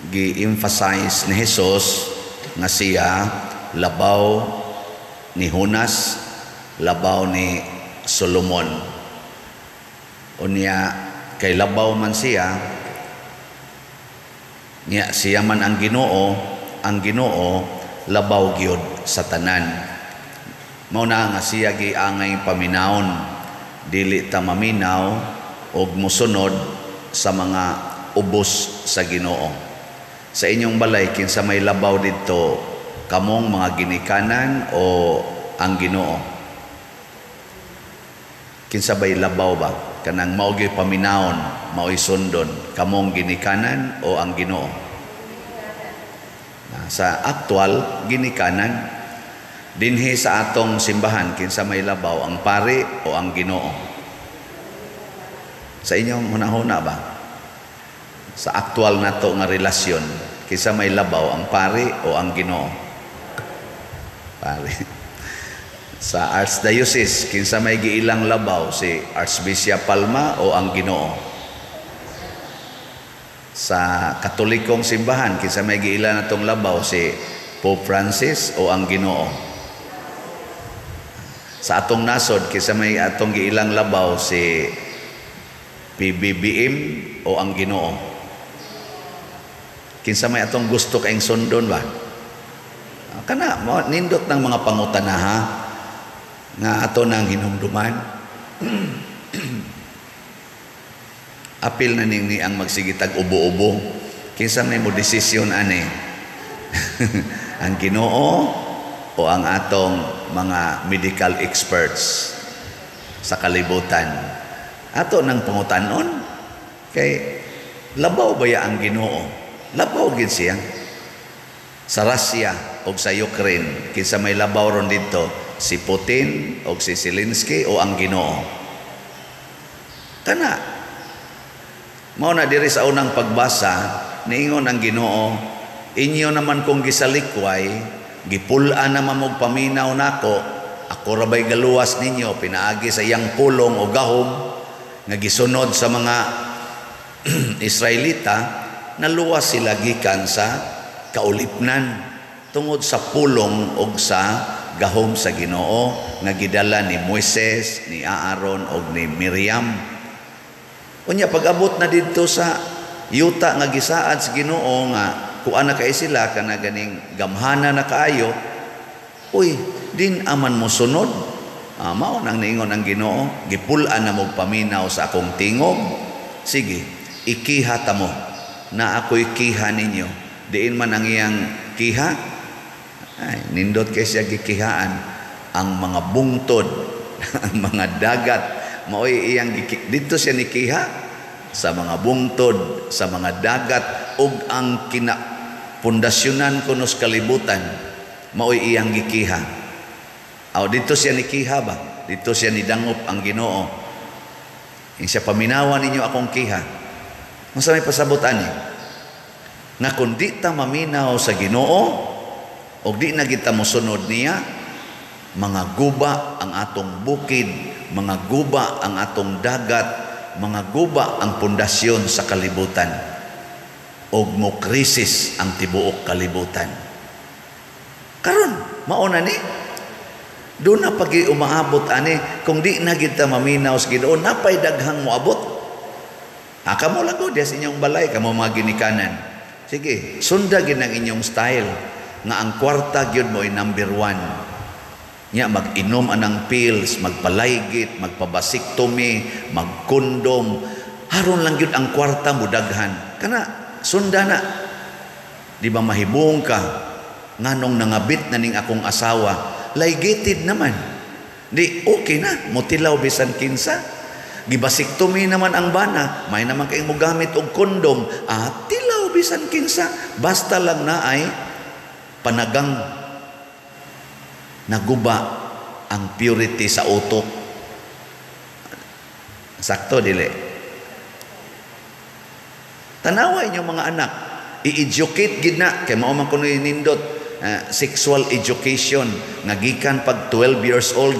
gi-emphasize ni Jesus nga siya labaw ni Hunas, labaw ni Solomon. Unya kay labaw man siya, niya siya man ang Ginoo labaw gyud sa tanan. Mao na nga siya giangay paminawon, dili ta maminaw og musunod sa mga ubos sa Ginoo. Sa inyong balay kinsa may labaw didto, kamong mga ginikanan o ang Ginoo? Kinsa bay labaw ba? Kanang mao gyud paminawon, mao'y sundon, kamong ginikanan o ang Ginoo? Sa aktual ginikanan, dinhi sa atong simbahan kinsa may labaw, ang pari o ang Ginoo? Sa inyong hunahuna ba? Sa aktual nato nga relasyon, kinsa may labaw, ang pari o ang Ginoo? Pari. Sa Archdiocese, kinsa may giilang labaw, si Archbishop Palma o ang Ginoo? Sa Katolikong simbahan, kinsa may giilang natong labaw, si Pope Francis o ang Ginoo? Sa atong nasod, kinsa may atong giilang labaw, si PBBM o ang Ginoo? Kinsa may atong gusto kaing sundon ba? Kana nindot ng mga pangutanaha nga ato nang hinumduman. Apil na ni ang magsigitag ubo-ubo. Kinsa may mo desisyon ani? Ang Ginoo o ang atong mga medical experts sa kalibutan? Ato nang pangutanon kay labaw ba ya ang Ginoo? Labaw gid siya. Sa Russia o sa Ukraine, kinsa may labaw ron dito? Si Putin o si Zelensky o ang Ginoo? Kana mao na diri sa unang pagbasa, niingon ang Ginoo, inyo naman kung gisalikway, gipul-an naman mo paminaw nako, ako rabay galuwas ninyo, pinaagi sa iyang pulong o gahom nga gisunod sa mga Israelita, naluwas sila gikan sa kaulipnan tungod sa pulong o sa gahom sa Ginoo nga gidala ni Moises, ni Aaron o ni Miriam. Unya pag-abot na dito sa yuta nga gisaad sa Ginoo nga kuan na kay sila kana ganing gamhana na kaayo, uy, din aman mo sunod. Mao nang niingon ang Ginoo, gipul-an na mo paminaw sa akong tingog. Sige, ikiha ta mo na ako'y kiha ninyo. Diin man ang iyang kiha, ay, nindot kay siya gikihaan ang mga bungtod, ang mga dagat, mao'y iyang dito siya nikiha sa mga bungtod, sa mga dagat, ug ang kinapundasyonan kuno sa kalibutan, mao'y iyang gikiha. Aw dito siya nikiha ba? Dito siya nidangop ang Ginoo. Ing siya paminawan ninyo akong kiha. Unsa may pasabutan ni? Nga kung di ta maminaw sa Ginoo, o di na kita mosunod niya, mga guba ang atong bukid, mga guba ang atong dagat, mga guba ang pundasyon sa kalibutan, o mo krisis ang tibuok kalibutan. Karon mauna ni, doon na pagi umaabot ani, kung di na kita maminaw sa Ginoo, napay daghang moabot. Kamo lang ko, sa inyong balay, kamo mga ginikanan. Sige, sundagin ang inyong style, nga ang kwarta gyud mo ay number 1. Nya mag-inom anang pills, magpalaygit, magpabasiktomy, magkondom. Haron lang gyud ang kwarta mo daghan. Kana sunda na. Di ba mahibong ka nganong nangabit na ning akong asawa, laygated naman. Di okay na, mutilaw bisan kinsa. Gibasiktomy naman ang bana, may naman kayong mogamit og kondom, tilaw bisan kinsa, basta lang na ay panagang naguba ang purity sa utok. Sakto dili. Tanawa inyong mga anak, i-educate gid na kay mao man kuno nindot sexual education nga gikan pag 12 years old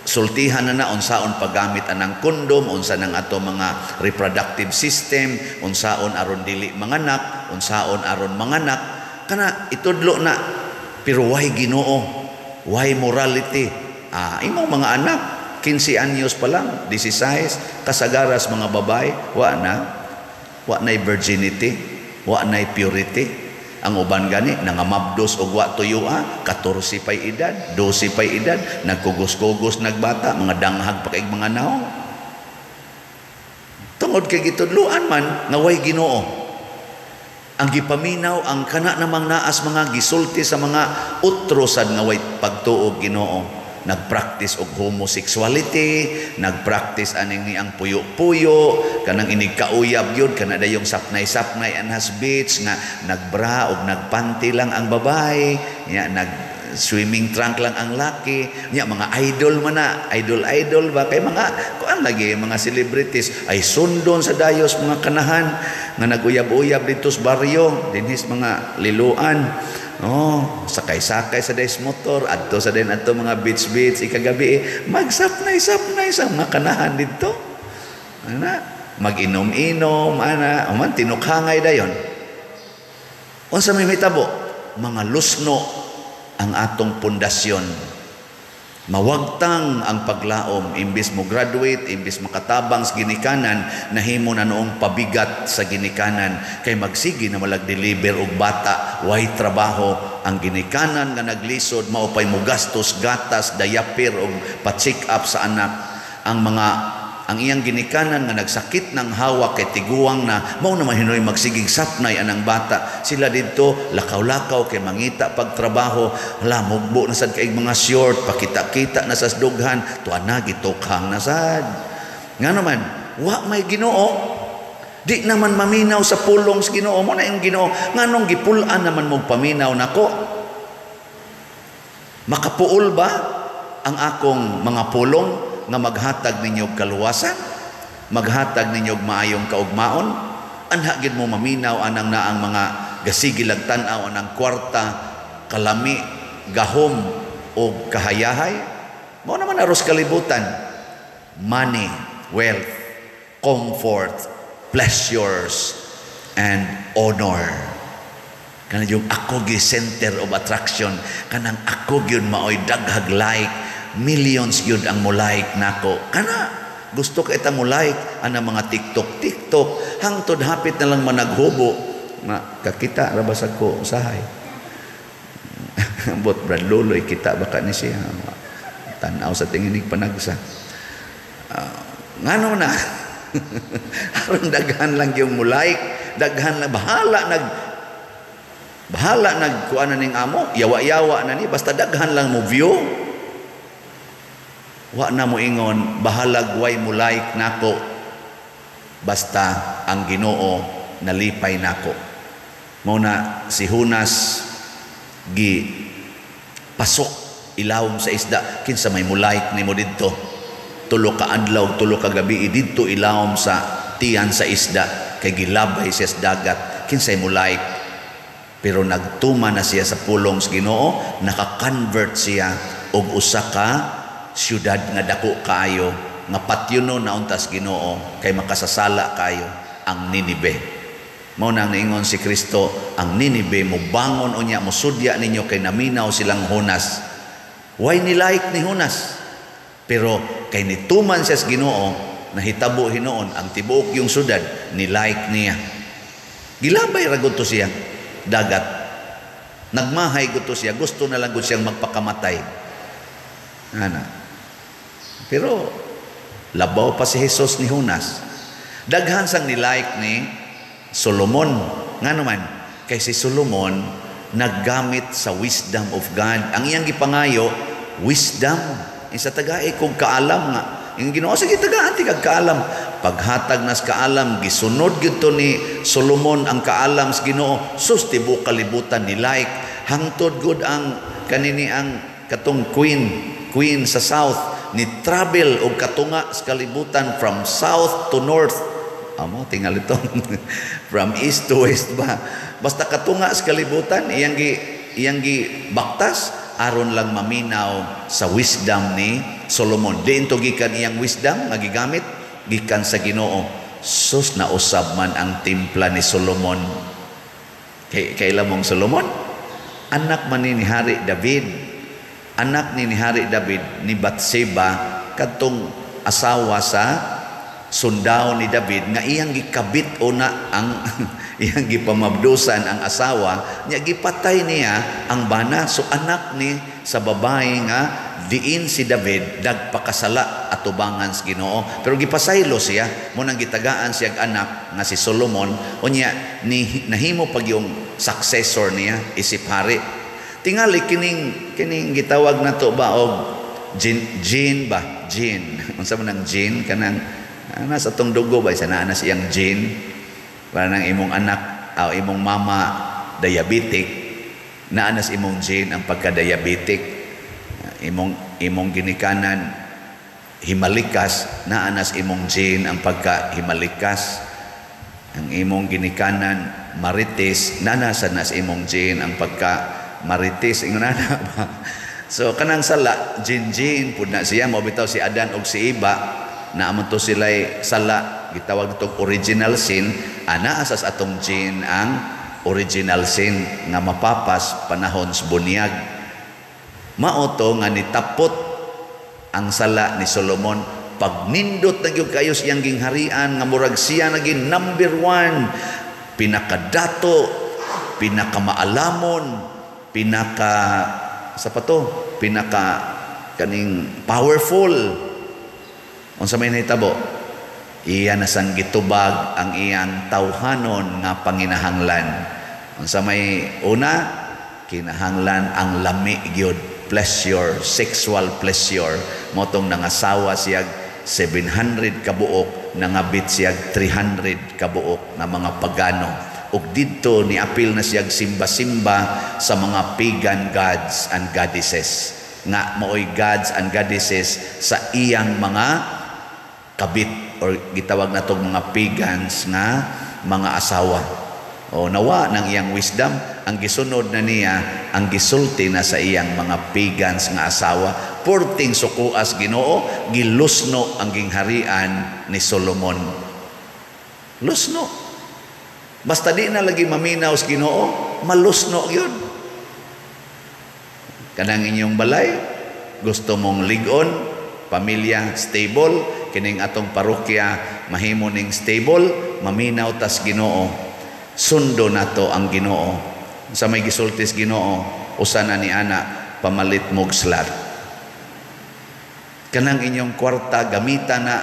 sultihan na unsaon paggamit anang kondom, unsa nang ato mga reproductive system, unsaon aron dili manganak, unsaon aron manganak, kana itudlo na. Pero why Ginoo? Why morality? Imong mga anak 15 anyos pa lang, 16 kasagaras mga babae, wa na virginity, wa na purity. Ang uban gani nangamabdos og wa tuyua, 14 pay edad, 12 pay edad, nagkugos-kugos nagbata, mga danghag pa kay mga naong. Tungod kay gitudluan man nga way Ginoo. Ang gipaminaw ang kana namang naas mga gisulti sa mga utrosad nga way pagtuog Ginoo. Nagpractice og homosexuality, nagpractice aning ni ang puyo-puyo, kanang inig kauyab yun, kana dayong sapnay-sapnay anhas beach nga nagbra og nagpanty lang ang babae, nya nag swimming trunk lang ang laki, nya mga idol man na, idol ba kay mga kuan lagi mga celebrities ay sundon sa dayos mga kanahan nga naguyab-uyab dito sa baryo, dinhis mga liluan. Sakay-sakay sa days motor, adto sa din adto mga beach ikagabi, magsapnay-sapnay sa mga kanahan dito. Mag-inom-inom, man tinukhangay dayon. Unsa may mitabo? Mga lusno ang atong pundasyon. Mawagtang ang paglaom, imbis mo graduate, imbis makatabang sa ginikanan, nahimo na noong pabigat sa ginikanan, kay magsigi na malag-deliver og bata, way trabaho, ang ginikanan nga naglisod, maupay mo gastos, gatas, dayapir, og pa-check up sa anak, ang iyang ginikanan nga nagsakit ng hawak kay tiguang na, mao na mahinoy magsigig sapnay anang bata, sila dito, lakaw-lakaw kay mangita pagtrabaho, mugbo na sad kay mga short, pakita-kita na sa dughan, tuan na gitukhang na sad. Nga naman, wa may Ginoo, di naman maminaw sa pulong sa Ginoo, mo na yung Ginoo, nganong gipulan naman mong paminaw nako? Makapuol ba ang akong mga pulong nga maghatag ninyo kaluwasan, maghatag ninyo maayong kaugmaon? Anha gid mo maminaw anang naang mga gasigilag tan-aw anang kwarta, kalami, gahom o kahayahay? Mao naman aros kalibutan. Money, wealth, comfort, pleasures, and honor. Kanang yung ako gi center of attraction, kanang ako gyud maoy daghag like, millions yun ang mulike nako. Kana gusto ka itang mulike ana mga TikTok hangtod hapit na lang managhubo na kakita rabasag ko usahay. Bot brad loloy kita baka ni siya tanaw sa tinginig panagsa. Ngano na aron daghan lang yung mulike, daghan na bahala nagkuana ning amo, yawa-yawa na ni basta daghan lang mo view. Wa na mo ingon bahalag way mo like nako basta ang Ginoo nalipay nako. Mao na si Hunas gi pasok ilawom sa isda, kinsa may mo like nimo didto, tulo ka adlaw tulo ka gabi didto ilawom sa tiyan sa isda kay gilabay siya sa dagat, kinsay mo like. Pero nagtuma na siya sa pulong sa Ginoo, naka-convert siya og usa ka siyudad nga dako kayo nga patyuno na untas Ginoo kay makasasala kayo, ang Ninive. Mao nang niingon si Kristo, ang Ninive mo bangon unya mo sudya ninyo kay naminaw silang Hunas. Why ni like ni Hunas? Pero kay nituman siya sa Ginoo, nahitabo hinoon ang tibuok yung sudad ni like niya. Gilabay ra gud to siya dagat. Nagmahay gud to siya, gusto na lang gud siyang magpakamatay. Pero labaw pa si Jesus ni Hunas. Daghan sang nilike ni Solomon. Nga naman, kay si Solomon naggamit sa wisdom of God. Ang iyang gipangayo, wisdom. Isa tagay kong kaalam nga. Yung Ginoo, sige tagaan ti kag kaalam. Paghatag nas kaalam, gisunod gito ni Solomon ang kaalam sa Ginoo. Sus tibo kalibutan ni like. Hangtod good ang kanini ang katong queen sa south ni travel og katunga sa kalibutan from south to north. Amo tingal ito from east to west ba, basta katunga sa kalibutan iyang gi baktas aron lang maminaw sa wisdom ni Solomon. Diin to gikan iyang wisdom nga gigamit gikan sa Ginoo. Sus na usab man ang timpla ni Solomon. Kailan mong Solomon? Anak man ni Hari David. Anak ni Hari David ni Batseba kadtong asawa sa sundao ni David nga iyang gikabit una ang iyang gipamabdusan ang asawa niya, gipatay niya ang bana. So anak ni sa babae nga diin si David dagpakasala atubangan sa Ginoo, pero gipasaylo siya mo nang gitagaan siya anak nga si Solomon, unya ni nahimo pag yung successor niya isip hari. Tingali kining gitawag nato ba og jin unsa man ang jin kanang nasa tong dugo ba isa na siyang jin para nang imong anak o imong mama diabetic, naanas imong jin ang pagka-diabetic. Imong ginikanan himalikas, naanas imong jin ang pagka-himalikas. Ang imong ginikanan marites, nanasan nas imong jin ang pagka-marites. Ingon na ba? So kanang sala jin pud na siya mo bitaw si Adan og si Iba na amon to sila'y sala gitawag itong original sin. Ana asas atong jin ang original sin nga mapapas panahon sa bunyag. Mao to nga nitapot ang sala ni Solomon pag nindot na gyud kayo siyang gingharian nga murag siya naging number 1, pinakadato, pinakamaalamon, pinaka kaning powerful. Unsa may nahitabo? Iya nasang gitubag ang iyang tawhanon nga panginahanglan. Unsa may una? Kinahanglan ang lami gyud, pleasure, sexual pleasure. Motong nangasawa siyag 700 kabuok, nangabit siyag 300 kabuok nga mga pagano. Ug didto ni apil na siyag simba-simba sa mga pagan gods and goddesses. Nga maoy gods and goddesses sa iyang mga kabit or gitawag na itong mga pagans nga mga asawa. O nawa ng iyang wisdom, ang gisunod na niya, ang gisulti na sa iyang mga pagans nga asawa. Porting sukuas Ginoo, gilusno ang gingharian ni Solomon. Lusno. Basta di na lagi maminaw sa Ginoo, malusno yun. Kanang inyong balay, gusto mong ligon, pamilya stable, kining atong parokya mahimo ning stable, maminaw tas Ginoo. Sundo nato ang Ginoo. Sa may gisultis Ginoo, usa na ni ana pamalit mog slot. Kanang inyong kwarta gamita na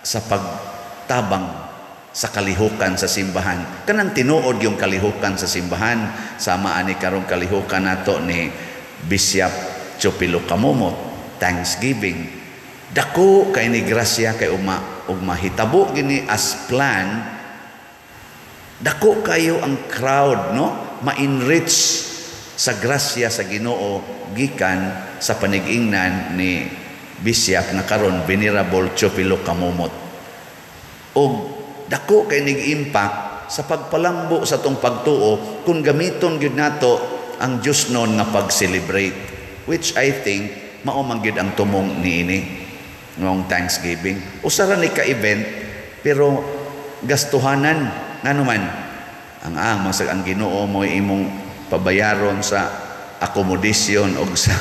sa pagtabang sa kalihukan sa simbahan. Kanang tinuod yung kalihukan sa simbahan, sama ani karong kalihukan nato ni Bishop Chopilo Kamumot, Thanksgiving. Dako kay ni grasya kay ug mahitabo gini as plan. Dako kayo ang crowd, no? Ma-enrich sa grasya sa Ginoo gikan sa panig-ingnan ni Bishop na karon Venerable Chopilo Kamumot. Og dako kay nig-impact sa pagpalambo sa tong pagtuo kung gamiton gyud nato ang Dios non nga pag-celebrate, which I think mao man gyud ang tumong niini ngong Thanksgiving. Usara ni ka-event pero gastuhanan ngano man ang masag ang Ginoo mo imong pabayaron sa accommodation o sa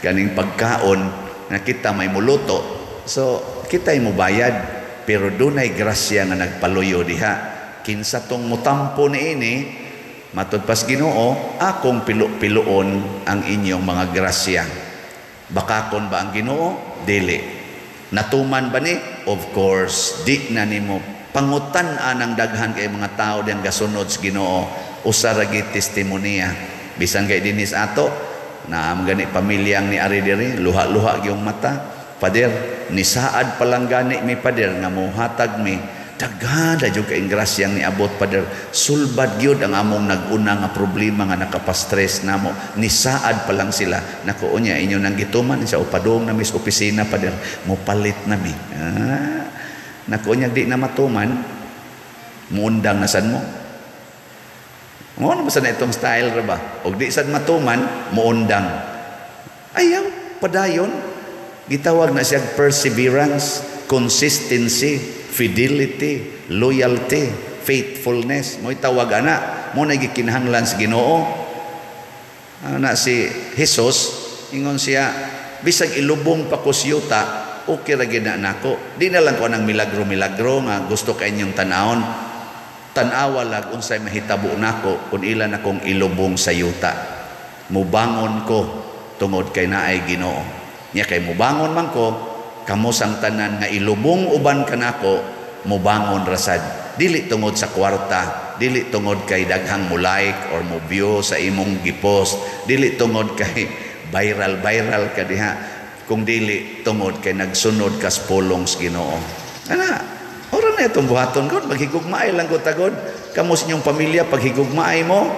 kaning pagkaon nga kita may muluto. So kita mo bayad pero dunay grasya nga nagpaluyo diha. Kinsa tong mutampo niini matud pas Ginoo, akong piluon ang inyong mga grasya. Bakakon ba ang Ginoo? Dili. Natuman ba ni? Of course, di na nimo pangutan-an ang daghan kay mga tao diang gasunod sa Ginoo. Usa ra gid testimonya. Bisan kay dinis ato na gani pamilyang ni ari diri, luha-luha gyung mata. Pader, nisaad pa lang gani mi pader nga mohatag mi daghan jud kay grasyang niabot pader. Sulbad gyud ang among nag-una nga problema nga nakapastress namo. Nisaad pa lang sila. Nako unya inyo nang gituman sa upadong na mis opisina pader, mopalit na mi. Nako unya di na matuman, muundang na sad mo. Mo na basta na itong style ra ba? Og di sad matuman, muundang. Ayaw padayon. Gitawag na siya perseverance, consistency, fidelity, loyalty, faithfulness. Mo itawag ana, mo na gikinahanglan sa Ginoo. Ana si Jesus, ingon siya, bisag ilubong pa ko siyuta, okay ra gid na nako. Di na lang ko nang milagro-milagro nga gusto kay inyong tanawon. Tanawa lag unsay mahitabo nako kun ilan akong ilubong sa yuta. Mubangon ko tungod kay naay Ginoo. Nya kay mubangon man ko, kamo sang tanan nga ilubong uban kanako, mubangon rasad. Dili tungod sa kwarta, dili tungod kay daghang mo like or mo view sa imong gipost, dili tungod kay viral ka diha, kung dili tungod kay nagsunod kas pulong sa Ginoo. Ana, ora na itong buhaton ko, maghigugmaay lang ko tagod. Kamo sa inyong pamilya paghigugmaay mo,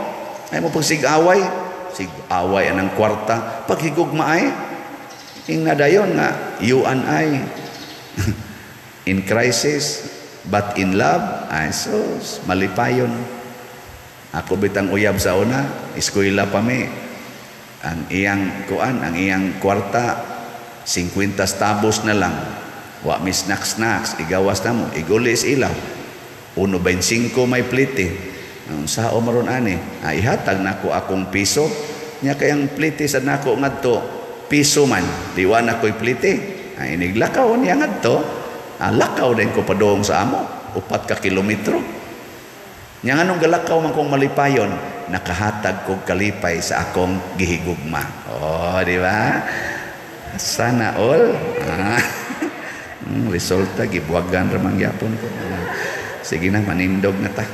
ay mo pag sig-away anang kwarta, paghigugmaay. Ing nadayon nga, you and I in crisis but in love, ay sus, malipayon. Ako bitang uyab sa una, eskwela pa mi. Ang iyang kwarta, 50 tabos na lang. Wa mi snacks, igawas na mo, igulis ilaw. 1.25 may plite. Sa maron ani, ihatag nako akong piso. Nya kayang plite sa nako ngadto, piso man, diwa na ko'y plite. Ay, iniglakaw niya nga to. Lakaw din ko padong sa amo. 4 ka kilometro. Nya nga nung galakaw man kong malipayon, nakahatag kong kalipay sa akong gihigugma. Oh, di ba? Sana all. Resulta, gibuwagan ramang yapon ko. Sige na, manindog na ta.